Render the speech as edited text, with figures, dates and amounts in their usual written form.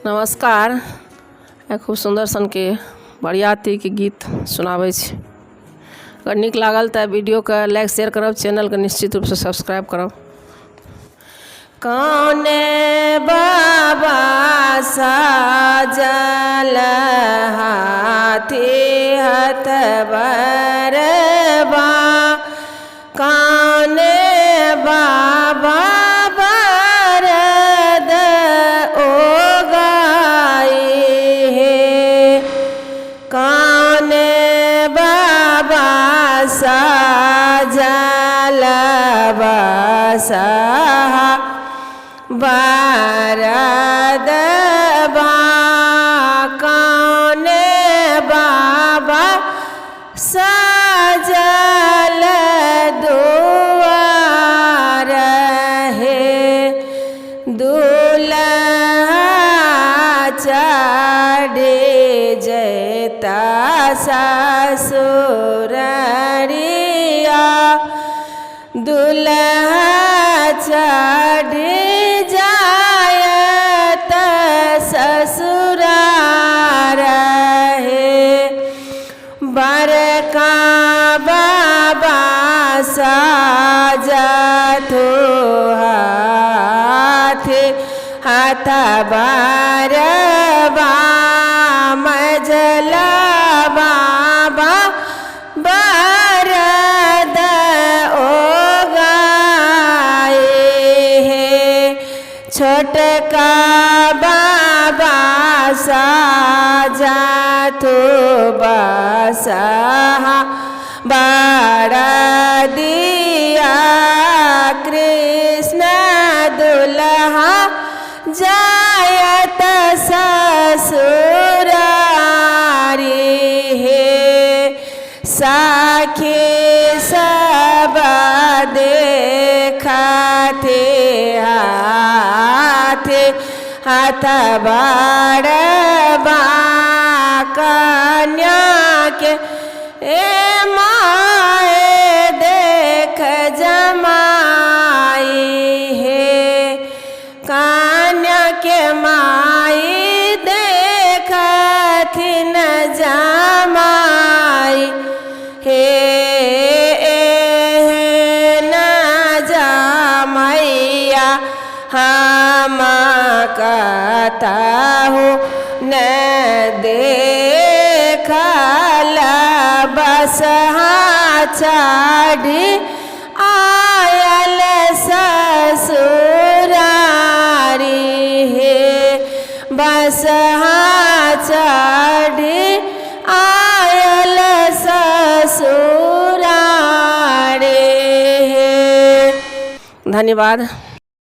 नमस्कार। खूब सुंदर सन के बरियाती के गीत सुनाबै छी। अगर नीक लागल तो वीडियो के लाइक शेयर करब, चैनल के निश्चित रूप से सब्सक्राइब करब। कौने बाबा साजल हाथी हथबरबा, कौने बाबा बरद ओगाई है, कौने बाबा साजल बसहा बरदबा, कौने बाबा साजल दुआर है, दूल्हा चढ़े जैता ससुररिया, दूल्हा चढ़े जायत ससुरार है, बड़का बाबा साजथो हाथी हथबरबा, मझला बाबा बरद ओगाए है, छोटका बाबा साजथो बसहा बरदिया, कृष्ण दुल्हा जायत ससुरारी है, साखी सब देखते हाथे हथबरबा, कन्या के ए माए देख जमाई है, कन्या के माई देखथिन जमाई हे, न जमैया हम कहताहु न देखल, बसहा चढ़ी आयल ससुरारी है, बसहा चढ़ी आयल ससुरारी है। धन्यवाद।